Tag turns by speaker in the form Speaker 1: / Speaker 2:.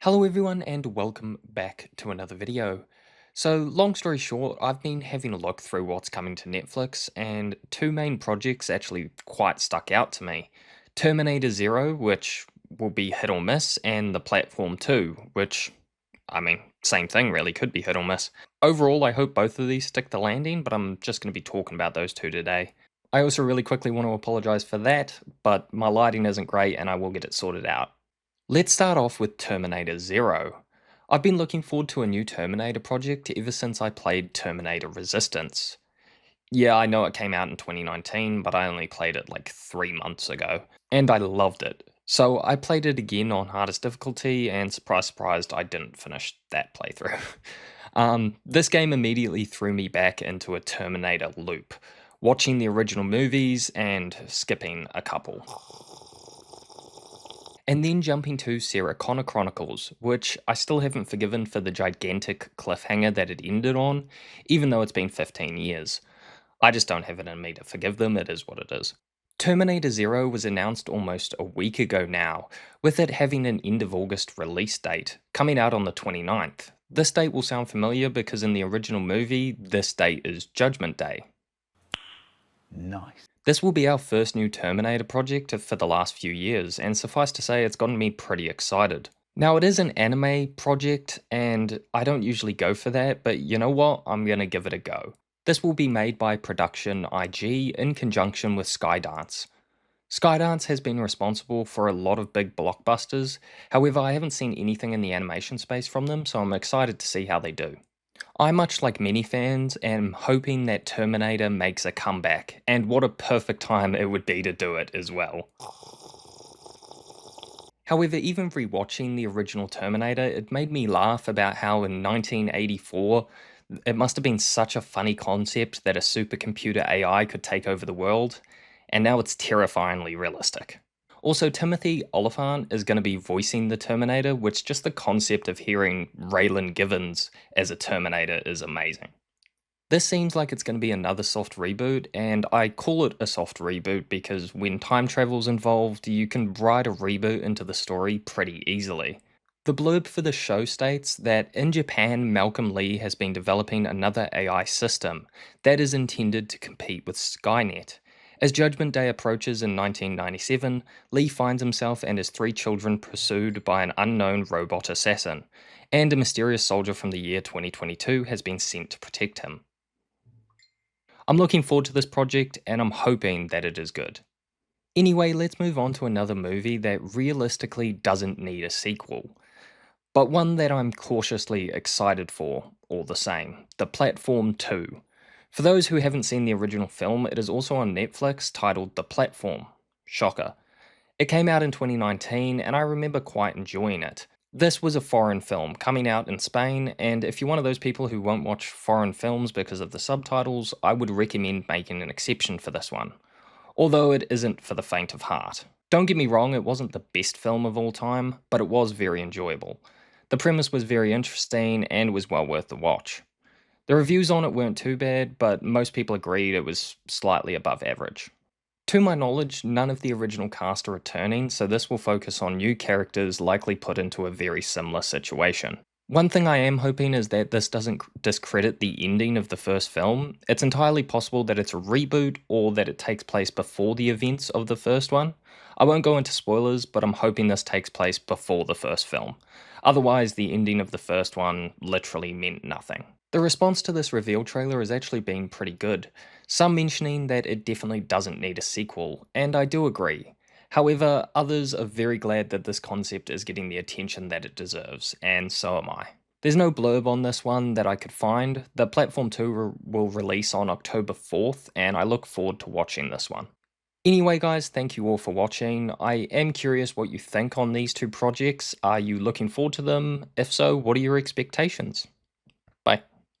Speaker 1: Hello everyone and welcome back to another video. So long story short, I've been having a look through what's coming to Netflix and two main projects actually quite stuck out to me. Terminator Zero, which will be hit or miss, and The Platform 2, which, same thing really, could be hit or miss. Overall, I hope both of these stick the landing, but I'm just going to be talking about those two today. I also really quickly want to apologize for that, but my lighting isn't great and I will get it sorted out. Let's start off with Terminator Zero. I've been looking forward to a new Terminator project ever since I played Terminator Resistance. Yeah, I know it came out in 2019, but I only played it like 3 months ago, and I loved it. So I played it again on hardest difficulty, and surprise, surprised, I didn't finish that playthrough. This game immediately threw me back into a Terminator loop, watching the original movies and skipping a couple. And then jumping to Sarah Connor Chronicles, which I still haven't forgiven for the gigantic cliffhanger that it ended on, even though it's been 15 years. I just don't have it in me to forgive them, it is what it is. Terminator Zero was announced almost a week ago now, with it having an end of August release date, coming out on the 29th. This date will sound familiar because in the original movie, this date is Judgment Day.
Speaker 2: Nice.
Speaker 1: This will be our first new Terminator project for the last few years, and suffice to say, it's gotten me pretty excited. Now, it is an anime project, and I don't usually go for that, but you know what? I'm gonna give it a go. This will be made by Production IG in conjunction with Skydance. Skydance has been responsible for a lot of big blockbusters, however, I haven't seen anything in the animation space from them, so I'm excited to see how they do. I, much like many fans, am hoping that Terminator makes a comeback, and what a perfect time it would be to do it as well. However, even rewatching the original Terminator, it made me laugh about how in 1984, it must have been such a funny concept that a supercomputer AI could take over the world, and now it's terrifyingly realistic. Also, Timothy Olyphant is going to be voicing the Terminator, which just the concept of hearing Raylan Givens as a Terminator is amazing. This seems like it's going to be another soft reboot, and I call it a soft reboot because when time travel's involved, you can write a reboot into the story pretty easily. The blurb for the show states that in Japan, Malcolm Lee has been developing another AI system that is intended to compete with Skynet. As Judgment Day approaches in 1997, Lee finds himself and his three children pursued by an unknown robot assassin, and a mysterious soldier from the year 2022 has been sent to protect him. I'm looking forward to this project and I'm hoping that it is good. Anyway, let's move on to another movie that realistically doesn't need a sequel, but one that I'm cautiously excited for all the same, The Platform 2. For those who haven't seen the original film, it is also on Netflix titled The Platform. Shocker. It came out in 2019 and I remember quite enjoying it. This was a foreign film coming out in Spain, and if you're one of those people who won't watch foreign films because of the subtitles, I would recommend making an exception for this one. Although it isn't for the faint of heart. Don't get me wrong, it wasn't the best film of all time, but it was very enjoyable. The premise was very interesting and was well worth the watch. The reviews on it weren't too bad, but most people agreed it was slightly above average. To my knowledge, none of the original cast are returning, so this will focus on new characters likely put into a very similar situation. One thing I am hoping is that this doesn't discredit the ending of the first film. It's entirely possible that it's a reboot or that it takes place before the events of the first one. I won't go into spoilers, but I'm hoping this takes place before the first film. Otherwise, the ending of the first one literally meant nothing. The response to this reveal trailer has actually been pretty good, some mentioning that it definitely doesn't need a sequel, and I do agree. However, others are very glad that this concept is getting the attention that it deserves, and so am I. There's no blurb on this one that I could find. The Platform 2 will release on October 4th, and I look forward to watching this one. Anyway guys, thank you all for watching. I am curious what you think on these two projects. Are you looking forward to them? If so, what are your expectations?